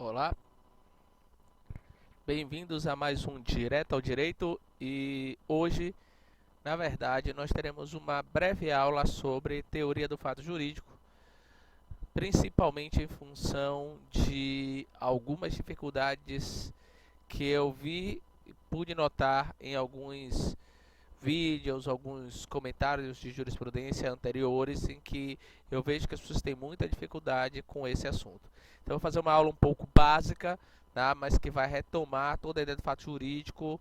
Olá, bem-vindos a mais um Direto ao Direito e hoje, na verdade, nós teremos uma breve aula sobre teoria do fato jurídico, principalmente em função de algumas dificuldades que eu vi e pude notar em alguns vídeos, alguns comentários de jurisprudência anteriores em que eu vejo que as pessoas têm muita dificuldade com esse assunto. Então, eu vou fazer uma aula um pouco básica, tá? Mas que vai retomar toda a ideia do fato jurídico,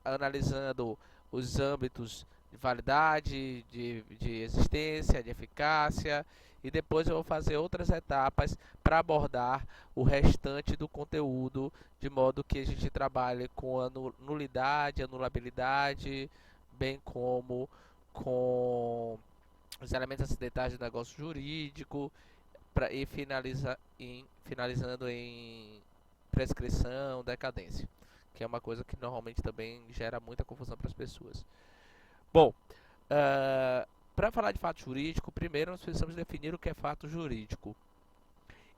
analisando os âmbitos de validade, de existência, de eficácia, e depois eu vou fazer outras etapas para abordar o restante do conteúdo, de modo que a gente trabalhe com a nulidade, anulabilidade, bem como com os elementos acidentais do negócio jurídico, e finalizando em prescrição, decadência, que é uma coisa que normalmente também gera muita confusão para as pessoas. Bom, para falar de fato jurídico, primeiro nós precisamos definir o que é fato jurídico.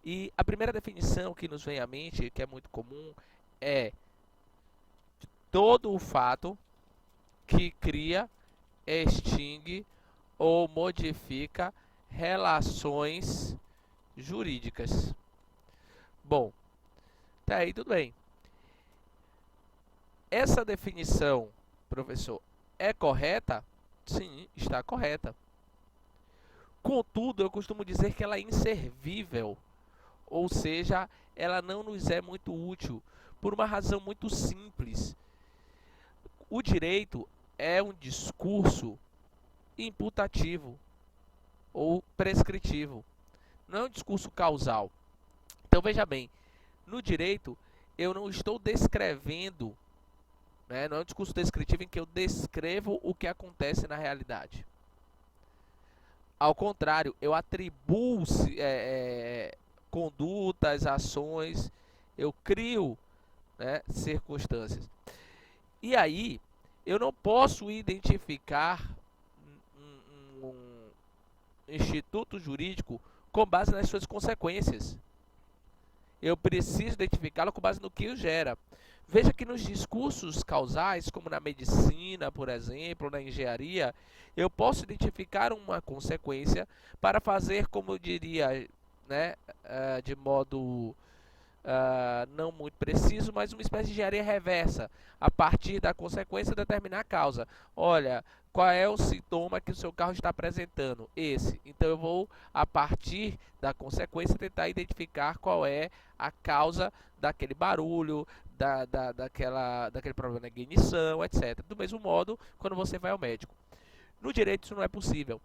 E a primeira definição que nos vem à mente, que é muito comum, é todo o fato que cria, extingue ou modifica relações jurídicas. Bom, até aí tudo bem. Essa definição, professor, é correta? Sim, está correta. Contudo, eu costumo dizer que ela é inservível, ou seja, ela não nos é muito útil, por uma razão muito simples. O direito é um discurso imputativo ou prescritivo, não é um discurso causal. Então, veja bem, no direito, eu não estou descrevendo, né, não é um discurso descritivo em que eu descrevo o que acontece na realidade. Ao contrário, eu atribuo condutas, ações, eu crio, né, circunstâncias. E aí, eu não posso identificar um instituto jurídico com base nas suas consequências. Eu preciso identificá-lo com base no que o gera. Veja que nos discursos causais, como na medicina, por exemplo, na engenharia, eu posso identificar uma consequência para fazer, como eu diria, né, de modo não muito preciso, mas uma espécie de engenharia reversa, a partir da consequência determinar a causa. Olha, qual é o sintoma que o seu carro está apresentando? Esse. Então eu vou, a partir da consequência, tentar identificar qual é a causa daquele barulho, daquele problema de ignição, etc. Do mesmo modo, quando você vai ao médico. No direito isso não é possível.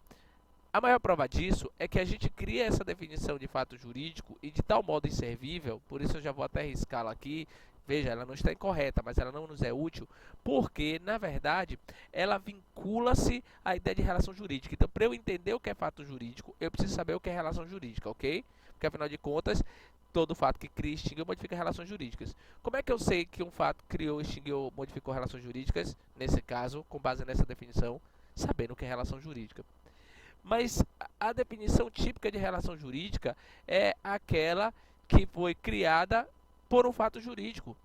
A maior prova disso é que a gente cria essa definição de fato jurídico e de tal modo inservível, por isso eu já vou até riscá-la aqui. Veja, ela não está incorreta, mas ela não nos é útil, porque, na verdade, ela vincula-se à ideia de relação jurídica. Então, para eu entender o que é fato jurídico, eu preciso saber o que é relação jurídica, ok? Porque, afinal de contas, todo fato que cria, extingue ou modifica relações jurídicas. Como é que eu sei que um fato criou, extinguiu ou modificou relações jurídicas? Nesse caso, com base nessa definição, sabendo o que é relação jurídica. Mas a definição típica de relação jurídica é aquela que foi criada por um fato jurídico.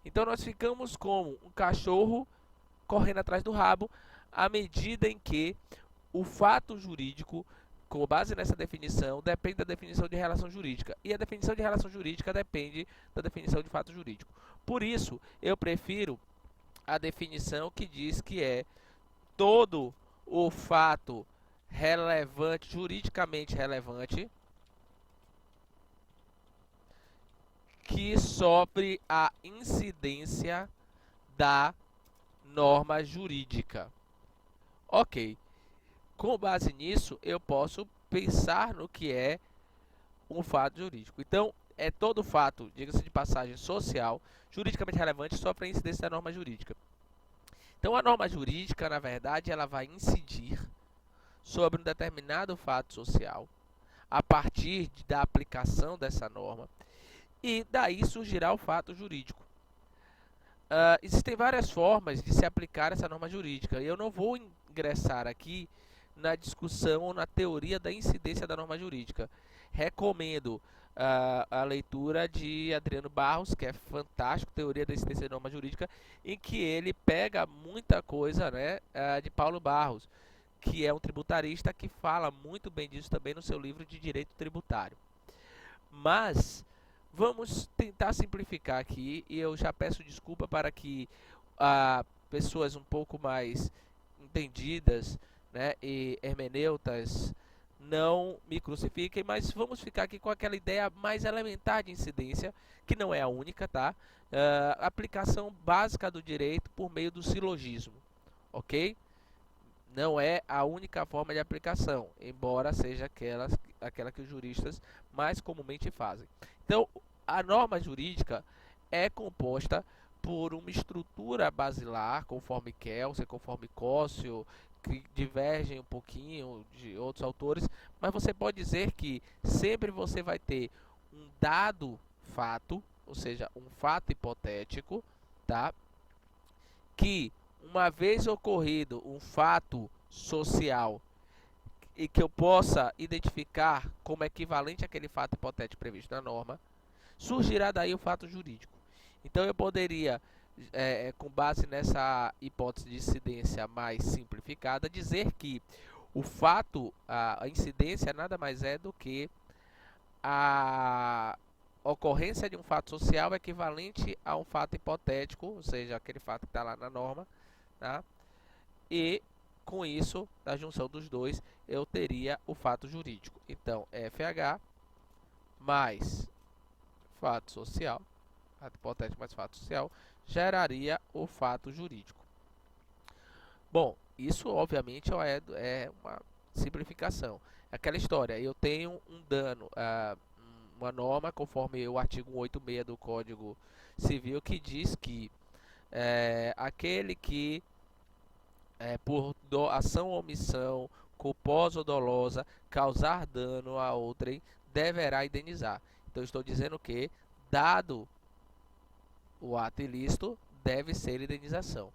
Então nós ficamos como um cachorro correndo atrás do rabo, à medida em que o fato jurídico, com base nessa definição, depende da definição de relação jurídica. E a definição de relação jurídica depende da definição de fato jurídico. Por isso, eu prefiro a definição que diz que é todo o fato relevante, juridicamente relevante, que sofre a incidência da norma jurídica. Ok, com base nisso, eu posso pensar no que é um fato jurídico. Então, é todo fato, diga-se de passagem, social, juridicamente relevante, sofre a incidência da norma jurídica. Então, a norma jurídica, na verdade, ela vai incidir sobre um determinado fato social, a partir da aplicação dessa norma, e daí surgirá o fato jurídico. Existem várias formas de se aplicar essa norma jurídica, e eu não vou ingressar aqui na discussão ou na teoria da incidência da norma jurídica. Recomendo a leitura de Adriano Barros, que é fantástico, Teoria da Existência de Norma Jurídica, em que ele pega muita coisa, né, de Paulo Barros, que é um tributarista que fala muito bem disso também no seu livro de Direito Tributário. Mas vamos tentar simplificar aqui, e eu já peço desculpa para que pessoas um pouco mais entendidas, né, e hermeneutas não me crucifiquem, mas vamos ficar aqui com aquela ideia mais elementar de incidência, que não é a única, tá? Aplicação básica do direito por meio do silogismo, ok? Não é a única forma de aplicação, embora seja aquela que os juristas mais comumente fazem. Então, a norma jurídica é composta por uma estrutura basilar, conforme Kelsen, conforme Cossio, que divergem um pouquinho de outros autores, mas você pode dizer que sempre você vai ter um dado fato, ou seja, um fato hipotético, tá? Que uma vez ocorrido um fato social e que eu possa identificar como equivalente àquele fato hipotético previsto na norma, surgirá daí o fato jurídico. Então eu poderia, com base nessa hipótese de incidência mais simplificada, dizer que o fato, a incidência nada mais é do que a ocorrência de um fato social equivalente a um fato hipotético, ou seja, aquele fato que está lá na norma, tá? E com isso, da junção dos dois, eu teria o fato jurídico. Então, FH mais fato social, fato hipotético mais fato social, geraria o fato jurídico. Bom, isso obviamente é uma simplificação. Aquela história, eu tenho um dano, uma norma conforme o artigo 186 do Código Civil que diz que aquele que por ação ou omissão, culposa ou dolosa, causar dano a outrem, deverá indenizar. Então, estou dizendo que, dado o ato ilícito, deve ser indenização.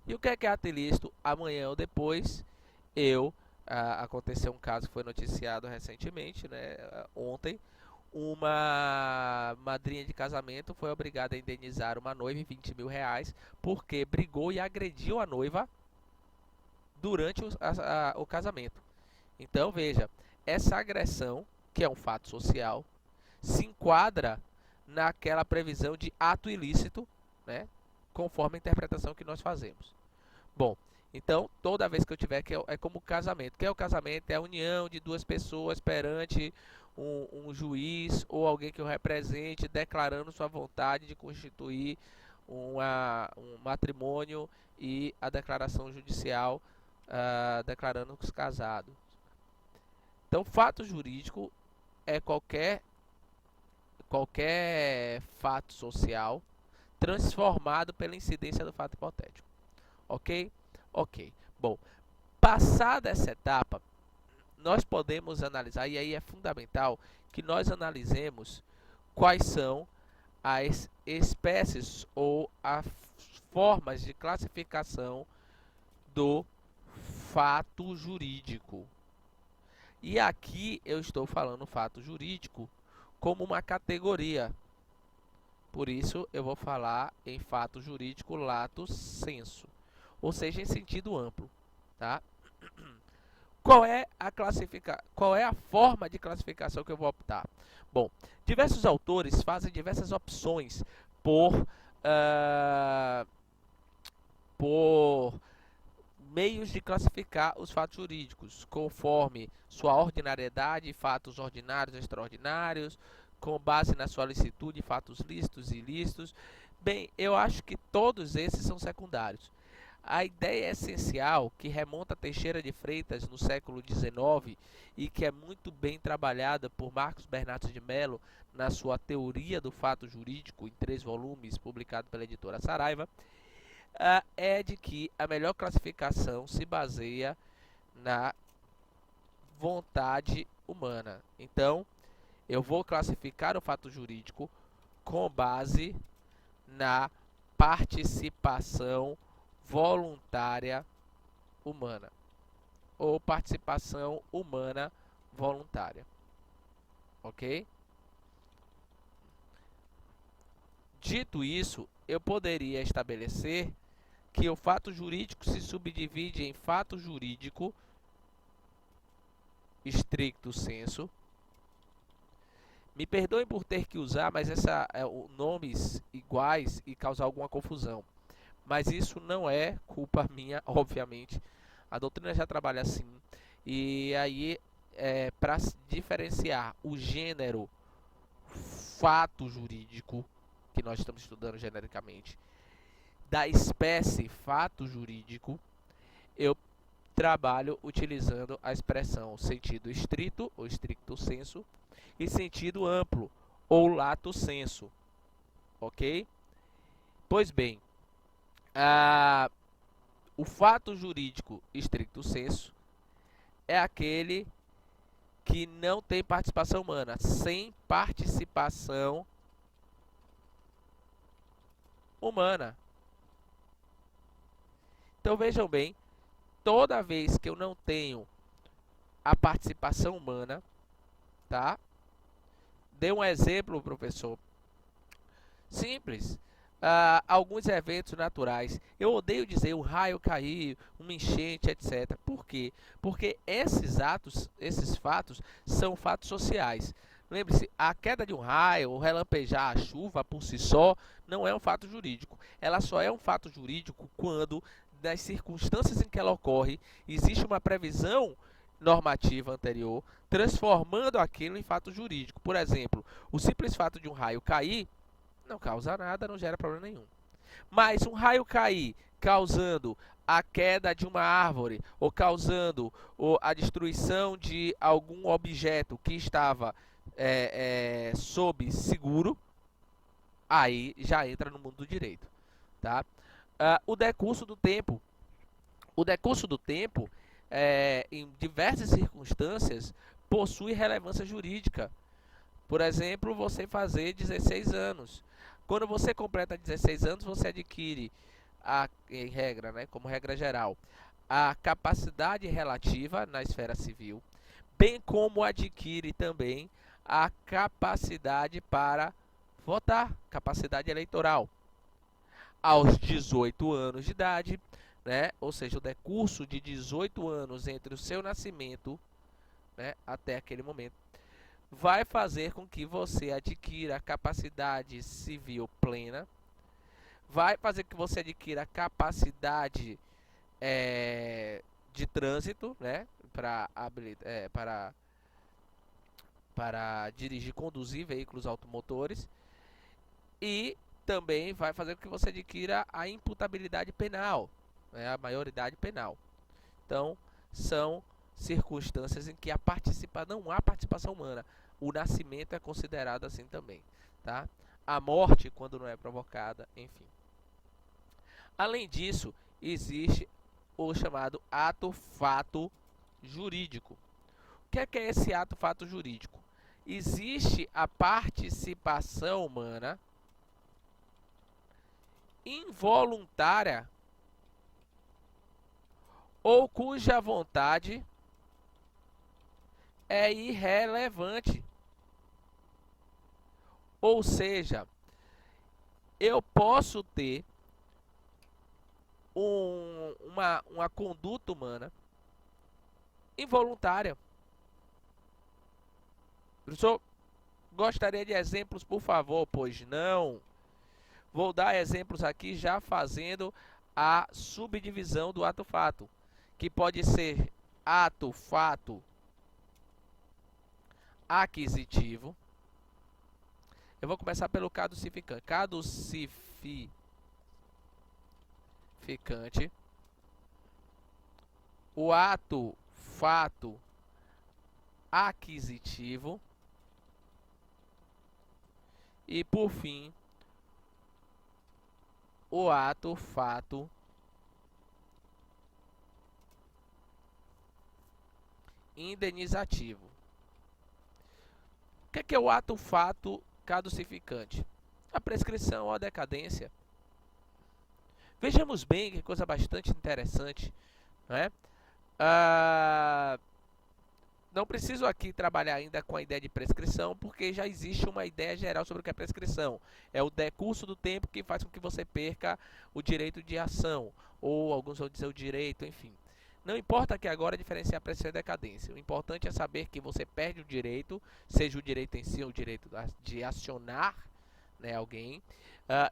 E o que é ato ilícito? Amanhã ou depois, aconteceu um caso que foi noticiado recentemente, né, ontem, uma madrinha de casamento foi obrigada a indenizar uma noiva em 20 mil reais porque brigou e agrediu a noiva durante o casamento. Então, veja, essa agressão, que é um fato social, se enquadra naquela previsão de ato ilícito, né, conforme a interpretação que nós fazemos. Bom, então, toda vez que eu tiver, que é como casamento. O que é o casamento? É a união de duas pessoas perante um juiz ou alguém que o represente, declarando sua vontade de constituir um matrimônio e a declaração judicial declarando os casados. Então, fato jurídico é qualquer fato social transformado pela incidência do fato hipotético. Ok? Ok. Bom, passada essa etapa, nós podemos analisar, e aí é fundamental que nós analisemos quais são as espécies ou as formas de classificação do fato jurídico. E aqui eu estou falando fato jurídico como uma categoria. Por isso eu vou falar em fato jurídico lato sensu, ou seja, em sentido amplo, tá? Qual é a forma de classificação que eu vou optar? Bom, diversos autores fazem diversas opções por meios de classificar os fatos jurídicos, conforme sua ordinariedade, fatos ordinários e extraordinários, com base na sua licitude, fatos lícitos e ilícitos. Bem, eu acho que todos esses são secundários. A ideia essencial, que remonta a Teixeira de Freitas no século XIX e que é muito bem trabalhada por Marcos Bernardes de Mello na sua Teoria do Fato Jurídico, em 3 volumes, publicado pela editora Saraiva, é de que a melhor classificação se baseia na vontade humana. Então, eu vou classificar o fato jurídico com base na participação voluntária humana ou participação humana voluntária. Ok? Dito isso, eu poderia estabelecer que o fato jurídico se subdivide em fato jurídico stricto sensu. Me perdoem por ter que usar, mas nomes iguais e causar alguma confusão. Mas isso não é culpa minha, obviamente. A doutrina já trabalha assim. E aí, para diferenciar o gênero fato jurídico, que nós estamos estudando genericamente, da espécie fato jurídico, eu trabalho utilizando a expressão sentido estrito ou stricto sensu e sentido amplo ou lato sensu, ok? Pois bem, o fato jurídico stricto sensu é aquele que não tem participação humana, sem participação humana. Então vejam bem, toda vez que eu não tenho a participação humana, tá? Dê um exemplo, professor. Simples. Alguns eventos naturais. Eu odeio dizer um raio cair, uma enchente, etc. Por quê? Porque esses fatos são fatos sociais. Lembre-se, a queda de um raio, ou relampejar a chuva por si só, não é um fato jurídico. Ela só é um fato jurídico quando, nas circunstâncias em que ela ocorre, existe uma previsão normativa anterior, transformando aquilo em fato jurídico. Por exemplo, o simples fato de um raio cair não causa nada, não gera problema nenhum. Mas um raio cair causando a queda de uma árvore ou causando a destruição de algum objeto que estava sob seguro, aí já entra no mundo do direito, tá? O decurso do tempo. O decurso do tempo, em diversas circunstâncias, possui relevância jurídica. Por exemplo, você fazer 16 anos. Quando você completa 16 anos, você adquire, em regra, né, como regra geral, a capacidade relativa na esfera civil, bem como adquire também a capacidade para votar, capacidade eleitoral. Aos 18 anos de idade, né, ou seja, o decurso de 18 anos entre o seu nascimento, né, até aquele momento, vai fazer com que você adquira a capacidade civil plena, vai fazer com que você adquira a capacidade de trânsito, né, para dirigir, conduzir veículos automotores, e também vai fazer com que você adquira a imputabilidade penal, né, a maioridade penal. Então, são circunstâncias em que não há participação humana. O nascimento é considerado assim também, tá? A morte, quando não é provocada, enfim. Além disso, existe o chamado ato-fato jurídico. O que é esse ato-fato jurídico? Existe a participação humana involuntária ou cuja vontade é irrelevante. Ou seja, eu posso ter uma conduta humana involuntária. Professor, gostaria de exemplos, por favor? Pois não. Vou dar exemplos aqui já fazendo a subdivisão do ato-fato, que pode ser ato-fato aquisitivo. Eu vou começar pelo caducificante. Caducificante. O ato-fato aquisitivo. E, por fim, o ato-fato indenizativo. O que é o ato-fato caducificante? A prescrição ou a decadência. Vejamos bem, que coisa bastante interessante, né? não preciso aqui trabalhar ainda com a ideia de prescrição, porque já existe uma ideia geral sobre o que é prescrição. É o decurso do tempo que faz com que você perca o direito de ação, ou alguns vão dizer o direito, enfim. Não importa que agora diferenciar prescrição e decadência. O importante é saber que você perde o direito, seja o direito em si ou o direito de acionar, né, alguém,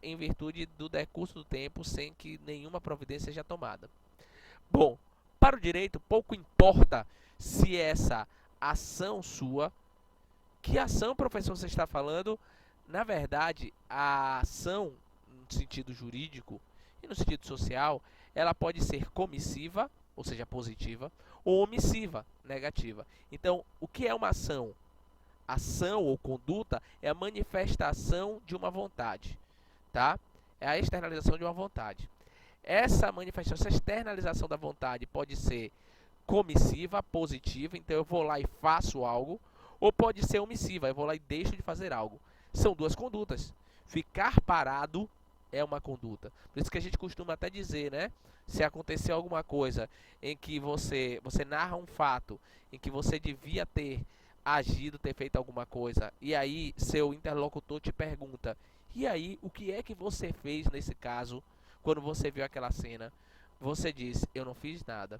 em virtude do decurso do tempo sem que nenhuma providência seja tomada. Bom, para o direito, pouco importa se essa ação sua, que ação, professor, você está falando? Na verdade, a ação, no sentido jurídico e no sentido social, ela pode ser comissiva, ou seja, positiva, ou omissiva, negativa. Então, o que é uma ação? Ação ou conduta é a manifestação de uma vontade, tá? É a externalização de uma vontade. Essa manifestação, essa externalização da vontade pode ser comissiva, positiva, então eu vou lá e faço algo, ou pode ser omissiva, eu vou lá e deixo de fazer algo. São duas condutas. Ficar parado é uma conduta. Por isso que a gente costuma até dizer, né? Se acontecer alguma coisa em que você narra um fato em que você devia ter agido, ter feito alguma coisa, e aí seu interlocutor te pergunta: "E aí, o que é que você fez nesse caso?" Quando você viu aquela cena, você diz: "Eu não fiz nada."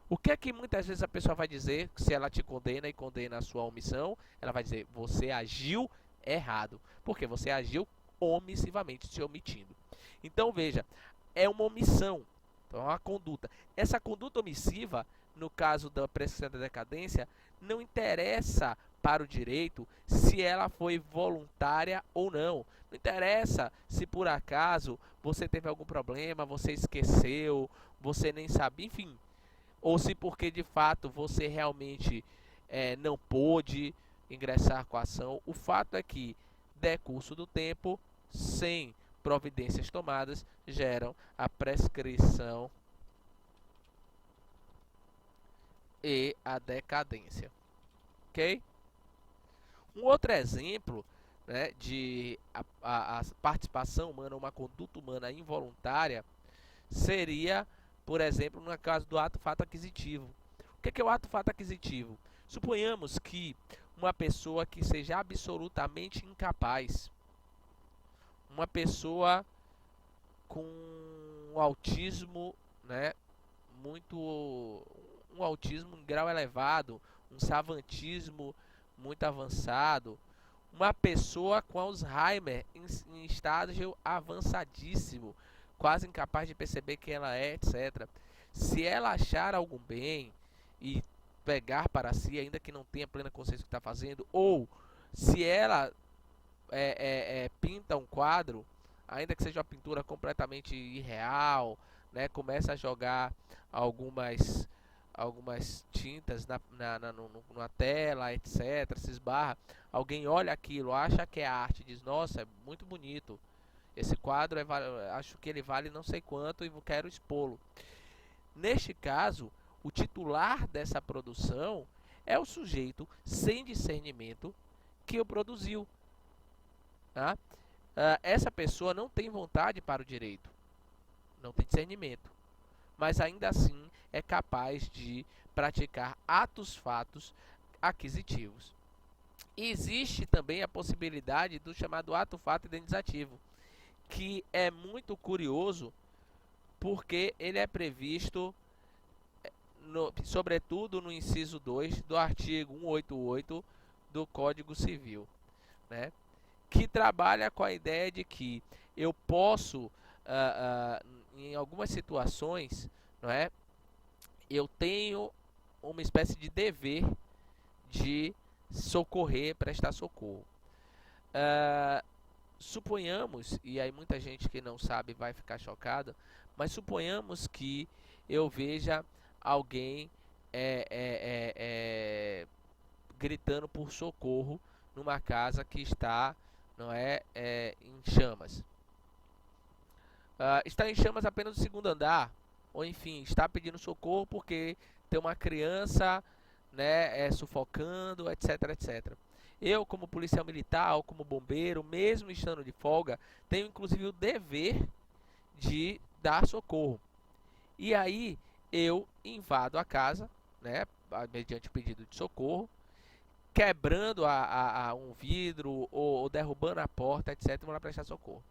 O que é que muitas vezes a pessoa vai dizer se ela te condena e condena a sua omissão? Ela vai dizer: "Você agiu errado." Porque você agiu omissivamente, se omitindo. Então veja, é uma omissão, então é uma conduta. Essa conduta omissiva, no caso da prescrição da decadência, não interessa para o direito se ela foi voluntária ou não. Não interessa se por acaso você teve algum problema, você esqueceu, você nem sabia, enfim. Ou se porque de fato você realmente não pôde ingressar com a ação. O fato é que decurso do tempo, sem providências tomadas, geram a prescrição e a decadência. Ok? Um outro exemplo, né, de a participação humana, uma conduta humana involuntária, seria, por exemplo, no caso do ato-fato aquisitivo. O que é o ato-fato aquisitivo? Suponhamos que uma pessoa que seja absolutamente incapaz, uma pessoa com um autismo, né, um autismo em grau elevado, um savantismo muito avançado, uma pessoa com Alzheimer em estágio avançadíssimo, quase incapaz de perceber quem ela é, etc. Se ela achar algum bem e pegar para si, ainda que não tenha plena consciência do que está fazendo, ou se ela pinta um quadro, ainda que seja uma pintura completamente irreal, né, começa a jogar algumas tintas na tela, etc, se esbarra, alguém olha aquilo, acha que é arte, diz: "Nossa, é muito bonito, esse quadro acho que ele vale não sei quanto e quero expô-lo." Neste caso, o titular dessa produção é o sujeito sem discernimento que o produziu, tá? Essa pessoa não tem vontade para o direito, não tem discernimento, mas ainda assim é capaz de praticar fatos aquisitivos. E existe também a possibilidade do chamado ato-fato indenizacativo, que é muito curioso porque ele é previsto, sobretudo no inciso 2 do artigo 188 do Código Civil, né? Que trabalha com a ideia de que eu posso, em algumas situações, não é, eu tenho uma espécie de dever de socorrer, prestar socorro. Suponhamos, e aí muita gente que não sabe vai ficar chocada, mas suponhamos que eu veja alguém gritando por socorro numa casa que está, não é, em chamas. Está em chamas apenas no segundo andar, ou enfim, está pedindo socorro porque tem uma criança, né, sufocando, etc, etc. Eu, como policial militar, ou como bombeiro, mesmo estando de folga, tenho inclusive o dever de dar socorro. E aí eu invado a casa, né, mediante pedido de socorro, quebrando um vidro ou derrubando a porta, etc., vão lá prestar socorro.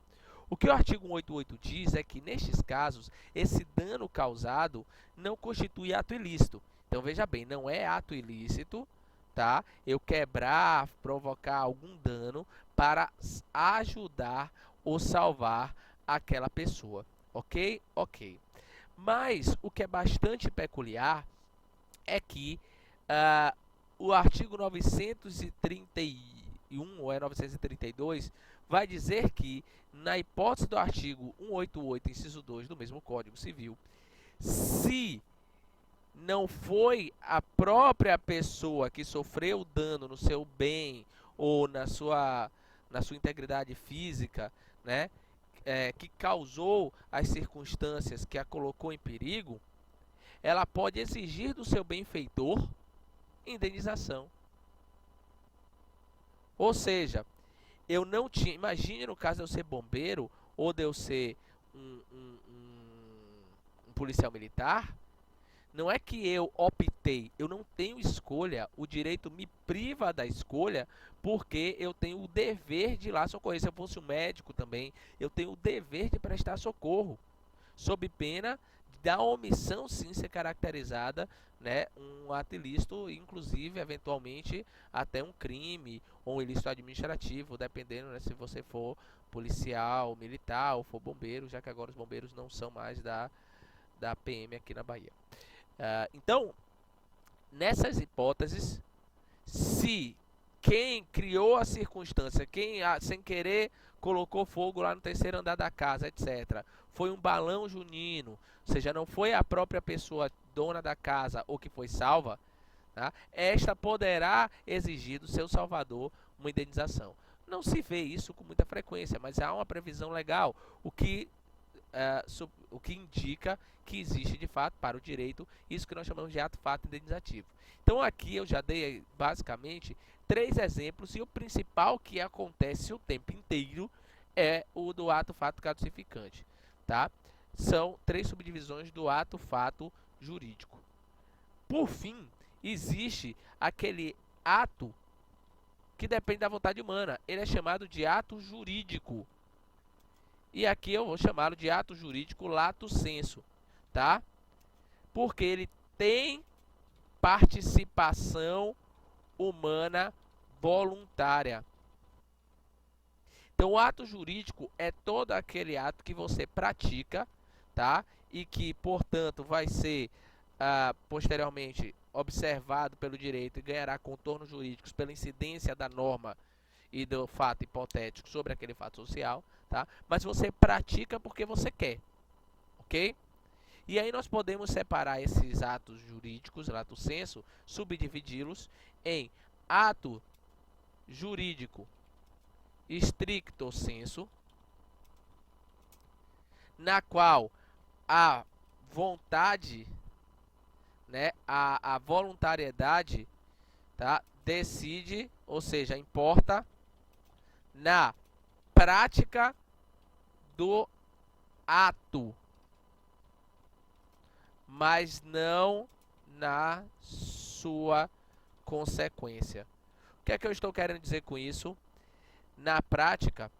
O que o artigo 188 diz é que, nestes casos, esse dano causado não constitui ato ilícito. Então, veja bem, não é ato ilícito, tá? Eu quebrar, provocar algum dano para ajudar ou salvar aquela pessoa. Ok? Ok. Mas, o que é bastante peculiar é que o artigo 931 ou 932 vai dizer que, na hipótese do artigo 188, inciso 2 do mesmo Código Civil, se não foi a própria pessoa que sofreu dano no seu bem ou na sua integridade física, né, que causou as circunstâncias que a colocou em perigo, ela pode exigir do seu benfeitor indenização. Ou seja, eu não tinha... Imagine no caso de eu ser bombeiro ou de eu ser um policial militar. Não é que eu optei, eu não tenho escolha, o direito me priva da escolha, porque eu tenho o dever de ir lá socorrer. Se eu fosse um médico também, eu tenho o dever de prestar socorro, sob pena da omissão sim ser caracterizada, né, um ato ilícito, inclusive, eventualmente, até um crime ou um ilícito administrativo, dependendo, né, se você for policial, militar ou for bombeiro, já que agora os bombeiros não são mais da PM aqui na Bahia. Então, nessas hipóteses, se quem criou a circunstância, quem sem querer colocou fogo lá no terceiro andar da casa, etc., foi um balão junino, ou seja, não foi a própria pessoa dona da casa ou que foi salva, tá? Esta poderá exigir do seu salvador uma indenização. Não se vê isso com muita frequência, mas há uma previsão legal, o que indica que existe de fato para o direito isso que nós chamamos de ato-fato indenizativo. Então aqui eu já dei basicamente 3 exemplos, e o principal que acontece o tempo inteiro é o do ato-fato caducificante, tá? São 3 subdivisões do ato-fato jurídico. Por fim, existe aquele ato que depende da vontade humana. Ele é chamado de ato jurídico. E aqui eu vou chamá-lo de ato jurídico lato sensu, tá? Porque ele tem participação humana voluntária. Então, o ato jurídico é todo aquele ato que você pratica, tá? E que, portanto, vai ser posteriormente observado pelo direito e ganhará contornos jurídicos pela incidência da norma e do fato hipotético sobre aquele fato social, tá? Mas você pratica porque você quer, ok? E aí nós podemos separar esses atos jurídicos, lato sensu, subdividi-los em ato jurídico stricto sensu, na qual a vontade, né, a voluntariedade, tá, decide, ou seja, importa na prática do ato, mas não na sua consequência. O que é que eu estou querendo dizer com isso? Na prática,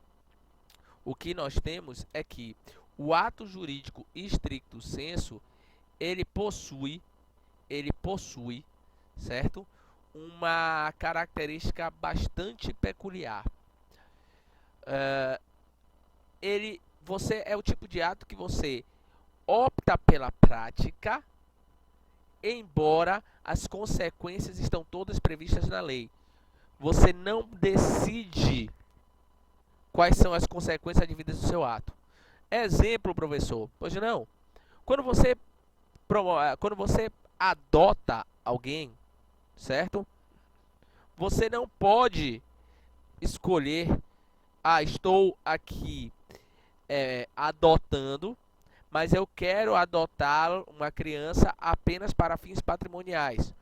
o que nós temos é que o ato jurídico stricto sensu, ele possui, certo? Uma característica bastante peculiar. Você é o tipo de ato que você opta pela prática, embora as consequências estão todas previstas na lei. Você não decide quais são as consequências advindas do seu ato. Exemplo, professor. Pois não. Quando você adota alguém, certo? Você não pode escolher, estou aqui adotando, mas eu quero adotar uma criança apenas para fins patrimoniais,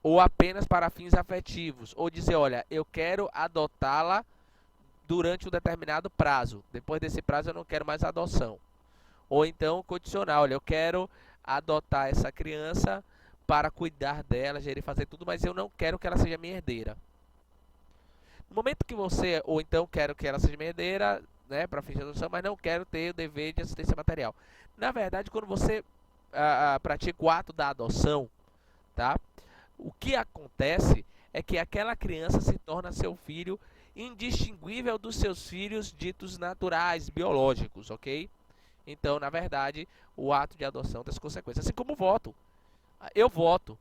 ou apenas para fins afetivos, ou dizer, olha, eu quero adotá-la durante um determinado prazo, depois desse prazo eu não quero mais adoção. Ou então condicional, olha, eu quero adotar essa criança para cuidar dela, gerir, fazer tudo, mas eu não quero que ela seja minha herdeira. No momento que você, ou então quero que ela seja minha herdeira, né, para fins de adoção, mas não quero ter o dever de assistência material. Na verdade, quando você pratica o ato da adoção, tá? O que acontece é que aquela criança se torna seu filho indistinguível dos seus filhos ditos naturais, biológicos, ok? Então, na verdade, o ato de adoção tem as consequências. Assim como o voto. Eu voto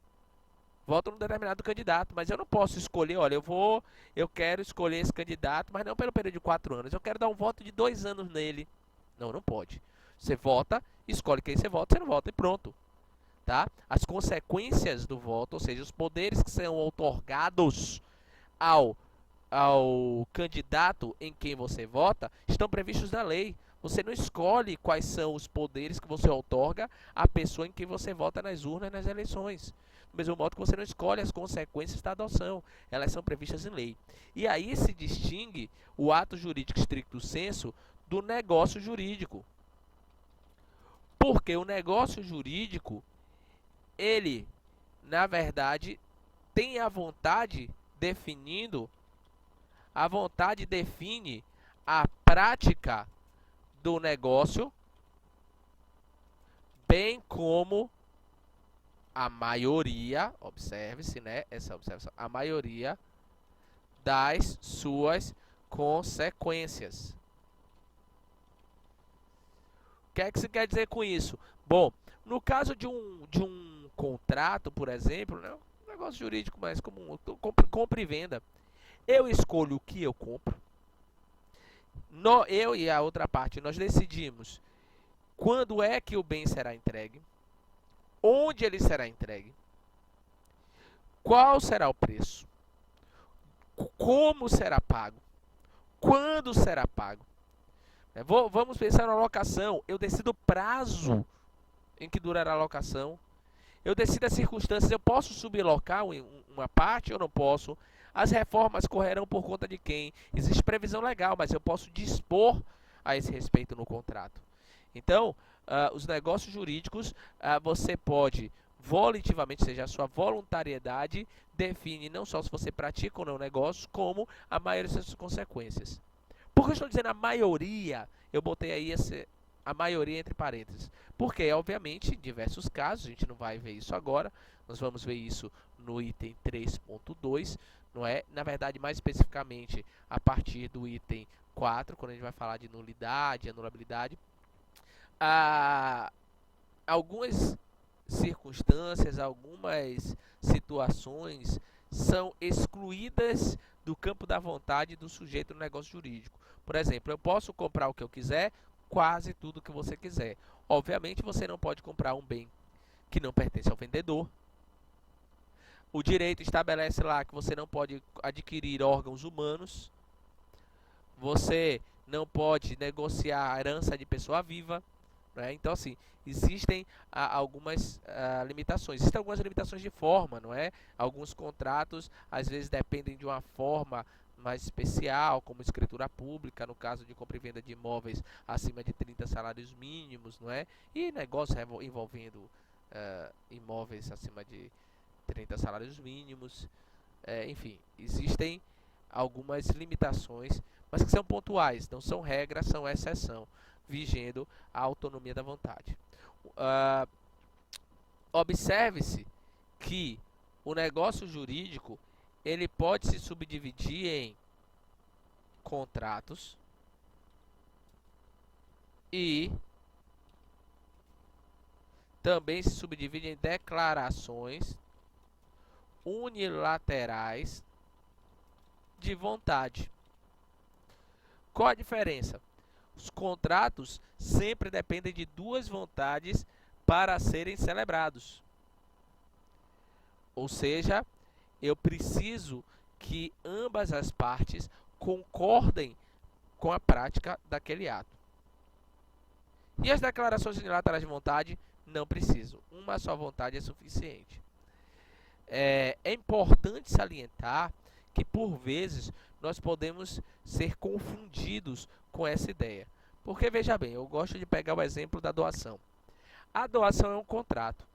num determinado candidato, mas eu não posso escolher, olha, eu quero escolher esse candidato, mas não pelo período de 4 anos, eu quero dar um voto de 2 anos nele. Não, não pode. Você vota, escolhe quem você vota, você não vota e pronto. Tá? As consequências do voto, ou seja, os poderes que são outorgados ao candidato em quem você vota, estão previstos na lei. Você não escolhe quais são os poderes que você outorga à pessoa em quem você vota nas urnas nas eleições. Do mesmo modo que você não escolhe as consequências da adoção, elas são previstas em lei. E aí se distingue o ato jurídico stricto sensu do negócio jurídico. Porque o negócio jurídico, ele, na verdade, tem a vontade definindo, a vontade define a prática do negócio, bem como a maioria, observe-se, né, essa observação, a maioria das suas consequências. O que é que se quer dizer com isso? Bom, no caso de um contrato, por exemplo, né, um negócio jurídico mais comum, compra e venda, eu escolho o que eu compro, eu e a outra parte, nós decidimos quando é que o bem será entregue, onde ele será entregue, qual será o preço, como será pago, quando será pago. Vamos pensar na locação, eu decido o prazo em que durará a locação, eu decido as circunstâncias, eu posso sublocar uma parte ou não posso, as reformas correrão por conta de quem, existe previsão legal, mas eu posso dispor a esse respeito no contrato. Então, os negócios jurídicos, você pode volitivamente, ou seja, a sua voluntariedade define não só se você pratica ou não negócios, como a maioria das suas consequências. Por que eu estou dizendo a maioria? Eu botei aí a maioria entre parênteses. Porque, obviamente, em diversos casos, a gente não vai ver isso agora, nós vamos ver isso no item 3.2, não é? Na verdade, mais especificamente, a partir do item 4, quando a gente vai falar de nulidade, anulabilidade. Algumas circunstâncias, algumas situações são excluídas do campo da vontade do sujeito no negócio jurídico. Por exemplo, eu posso comprar o que eu quiser, quase tudo que você quiser. Obviamente, você não pode comprar um bem que não pertence ao vendedor. O direito estabelece lá que você não pode adquirir órgãos humanos. Você não pode negociar a herança de pessoa viva. Né? Então, assim, existem algumas limitações. Existem algumas limitações de forma, não é? Alguns contratos, às vezes, dependem de uma forma mais especial, como escritura pública, no caso de compra e venda de imóveis acima de 30 salários mínimos, não é? E negócios envolvendo imóveis acima de 30 salários mínimos. Enfim, existem algumas limitações, mas que são pontuais, não são regras, são exceção, vigendo a autonomia da vontade. Observe-se que o negócio jurídico ele pode se subdividir em contratos e também se subdivide em declarações unilaterais de vontade. Qual a diferença? Os contratos sempre dependem de duas vontades para serem celebrados. Ou seja, eu preciso que ambas as partes concordem com a prática daquele ato. E as declarações unilaterais de vontade não precisam. Uma só vontade é suficiente. É importante salientar que, por vezes, nós podemos ser confundidos com essa ideia. Porque, veja bem, eu gosto de pegar o exemplo da doação. A doação é um contrato.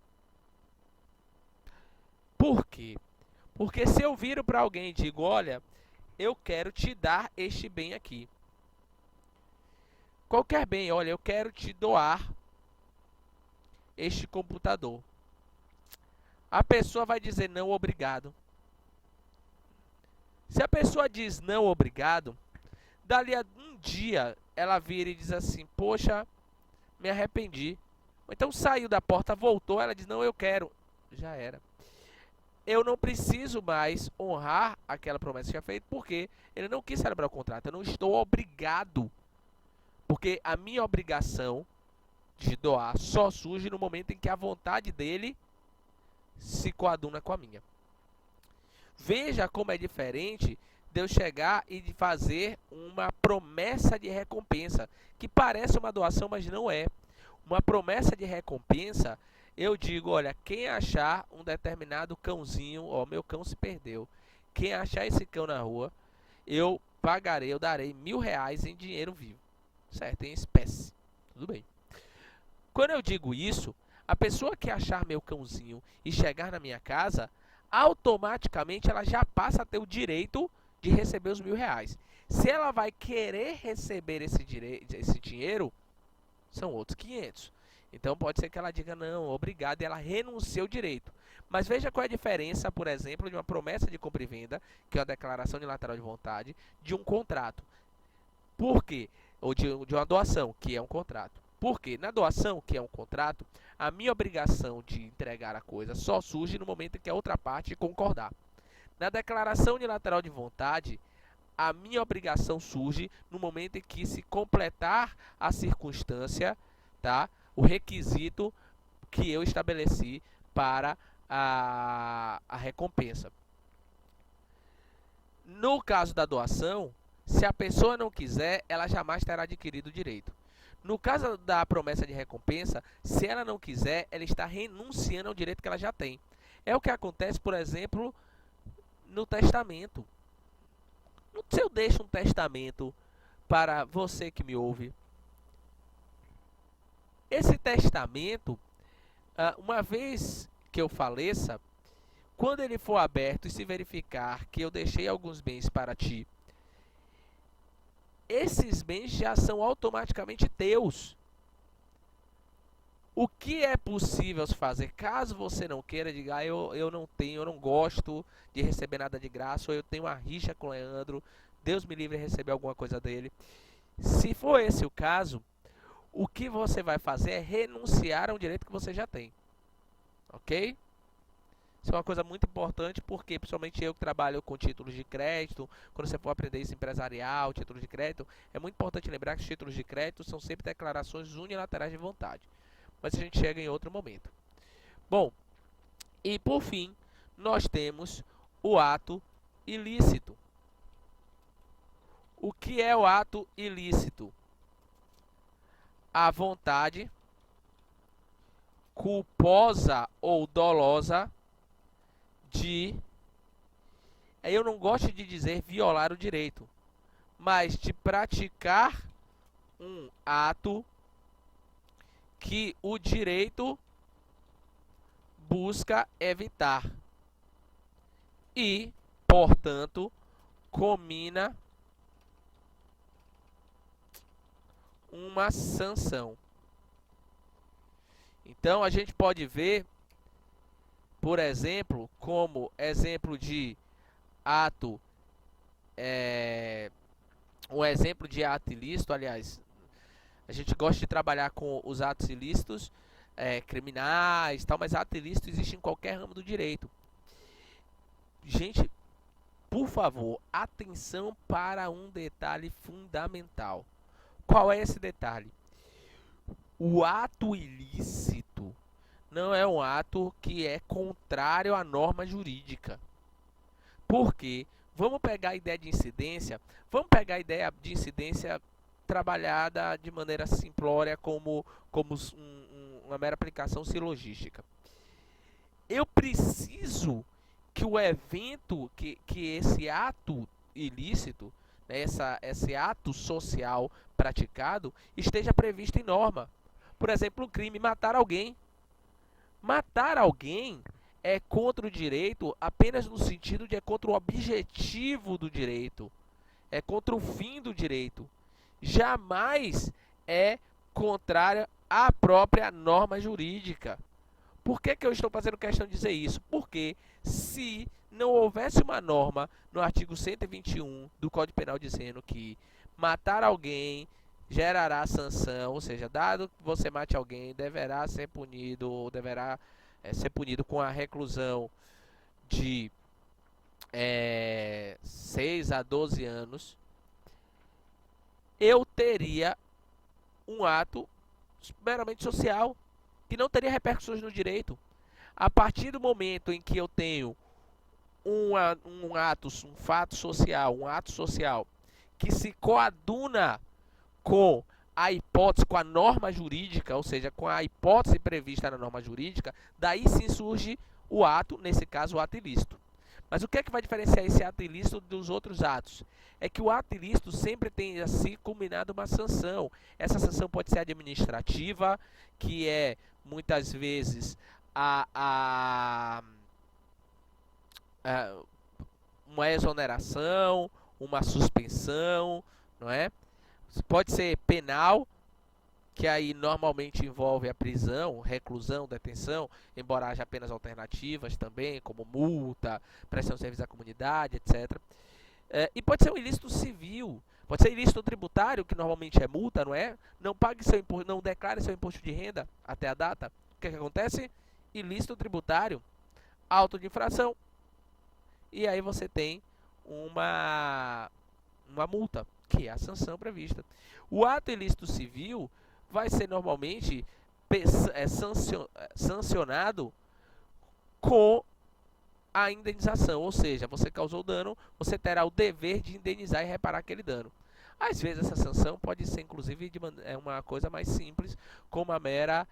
Por quê? Porque se eu viro para alguém e digo, olha, eu quero te dar este bem aqui. Qualquer bem, olha, eu quero te doar este computador. A pessoa vai dizer não, obrigado. Se a pessoa diz não, obrigado, dali a um dia ela vira e diz assim, poxa, me arrependi. Ou então saiu da porta, voltou, ela diz, não, eu quero. Já era. Eu não preciso mais honrar aquela promessa que tinha feito, porque ele não quis celebrar o contrato. Eu não estou obrigado. Porque a minha obrigação de doar só surge no momento em que a vontade dele se coaduna com a minha. Veja como é diferente de eu chegar e de fazer uma promessa de recompensa, que parece uma doação, mas não é. Uma promessa de recompensa, eu digo, olha, quem achar um determinado cãozinho, ó, meu cão se perdeu. Quem achar esse cão na rua, eu pagarei, eu darei R$1.000 em dinheiro vivo. Certo, em espécie. Tudo bem. Quando eu digo isso, a pessoa que achar meu cãozinho e chegar na minha casa, automaticamente ela já passa a ter o direito de receber os R$1.000. Se ela vai querer receber esse dinheiro, são outros 500. Então pode ser que ela diga não, obrigado, e ela renuncia ao direito. Mas veja qual é a diferença, por exemplo, de uma promessa de compra e venda, que é uma declaração unilateral de vontade, de um contrato. Por quê? Ou de uma doação, que é um contrato. Porque na doação, que é um contrato, a minha obrigação de entregar a coisa só surge no momento em que a outra parte concordar. Na declaração unilateral de vontade, a minha obrigação surge no momento em que se completar a circunstância, tá? O requisito que eu estabeleci para a recompensa. No caso da doação, se a pessoa não quiser, ela jamais terá adquirido o direito. No caso da promessa de recompensa, se ela não quiser, ela está renunciando ao direito que ela já tem. É o que acontece, por exemplo, no testamento. Se eu deixo um testamento para você que me ouve, esse testamento, uma vez que eu faleça, quando ele for aberto e se verificar que eu deixei alguns bens para ti, esses bens já são automaticamente teus. O que é possível fazer, caso você não queira, diga, eu não tenho, eu não gosto de receber nada de graça, ou eu tenho uma rixa com o Leandro, Deus me livre de receber alguma coisa dele. Se for esse o caso, o que você vai fazer é renunciar a um direito que você já tem. Ok? Isso é uma coisa muito importante, porque principalmente eu que trabalho com títulos de crédito, quando você for aprender isso empresarial, títulos de crédito, é muito importante lembrar que os títulos de crédito são sempre declarações unilaterais de vontade. Mas a gente chega em outro momento. Bom, e por fim, nós temos o ato ilícito. O que é o ato ilícito? A vontade culposa ou dolosa de, eu não gosto de dizer violar o direito, mas de praticar um ato que o direito busca evitar e, portanto, comina uma sanção. Então, a gente pode ver, por exemplo, como exemplo de ato, um exemplo de ato ilícito, aliás, a gente gosta de trabalhar com os atos ilícitos, criminais, tal, mas ato ilícito existe em qualquer ramo do direito. Gente, por favor, atenção para um detalhe fundamental. Qual é esse detalhe? O ato ilícito não é um ato que é contrário à norma jurídica. Por quê? Vamos pegar a ideia de incidência, trabalhada de maneira simplória como uma mera aplicação silogística. Eu preciso que o evento, que esse ato ilícito, né, esse ato social praticado, esteja previsto em norma. Por exemplo, um crime, matar alguém. Matar alguém é contra o direito apenas no sentido de é contra o objetivo do direito, é contra o fim do direito. Jamais é contrária à própria norma jurídica. Por que eu estou fazendo questão de dizer isso? Porque se não houvesse uma norma no artigo 121 do Código Penal dizendo que matar alguém gerará sanção, ou seja, dado que você mate alguém, deverá ser punido, ou deverá ser punido com a reclusão de 6 a 12 anos, eu teria um ato meramente social, que não teria repercussões no direito. A partir do momento em que eu tenho um fato social, um ato social que se coaduna com a hipótese, com a norma jurídica, ou seja, com a hipótese prevista na norma jurídica, daí sim surge o ato, nesse caso o ato ilícito. Mas o que é que vai diferenciar esse ato ilícito dos outros atos? É que o ato ilícito sempre tem a si culminado uma sanção. Essa sanção pode ser administrativa, que é muitas vezes uma exoneração, uma suspensão, não é? Pode ser penal, que aí normalmente envolve a prisão, reclusão, detenção, embora haja apenas alternativas também, como multa, prestação de serviço à comunidade, etc. E pode ser um ilícito civil, pode ser ilícito tributário, que normalmente é multa, não é? Não pague seu imposto, não declare seu imposto de renda até a data. O que acontece? Ilícito tributário, auto de infração, e aí você tem uma multa, que é a sanção prevista. O ato ilícito civil vai ser normalmente sancionado com a indenização, ou seja, você causou dano, você terá o dever de indenizar e reparar aquele dano. Às vezes essa sanção pode ser inclusive uma coisa mais simples, como a mera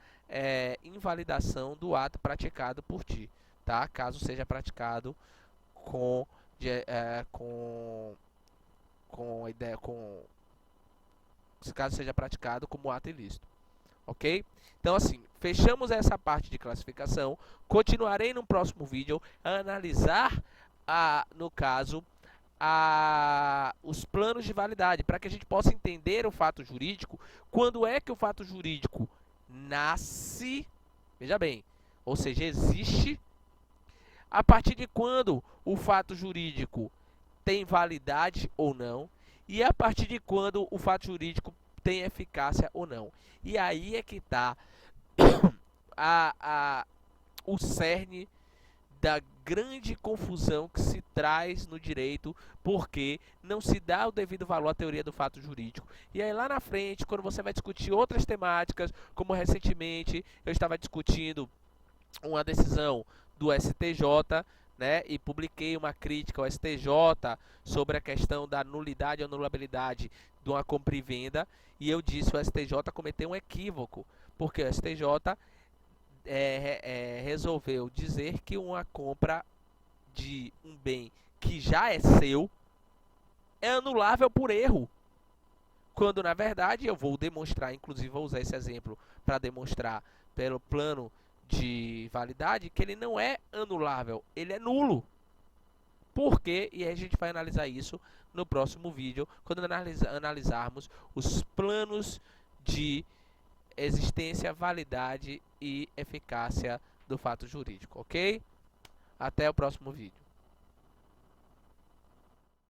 invalidação do ato praticado por ti, tá? Caso seja praticado caso seja praticado como ato ilícito, ok? Então assim, fechamos essa parte de classificação. Continuarei no próximo vídeo a analisar, no caso, os planos de validade, para que a gente possa entender o fato jurídico, quando é que o fato jurídico nasce, veja bem, ou seja, existe, a partir de quando o fato jurídico tem validade ou não, e a partir de quando o fato jurídico tem eficácia ou não. E aí é que está o cerne da grande confusão que se traz no direito, porque não se dá o devido valor à teoria do fato jurídico. E aí lá na frente, quando você vai discutir outras temáticas, como recentemente eu estava discutindo uma decisão do STJ, né, e publiquei uma crítica ao STJ sobre a questão da nulidade ou anulabilidade de uma compra e venda, e eu disse que o STJ cometeu um equívoco, porque o STJ resolveu dizer que uma compra de um bem que já é seu é anulável por erro, quando na verdade eu vou demonstrar, inclusive vou usar esse exemplo para demonstrar pelo plano de validade, que ele não é anulável, ele é nulo. Por quê? E aí a gente vai analisar isso no próximo vídeo, quando analisarmos os planos de existência, validade e eficácia do fato jurídico, ok? Até o próximo vídeo.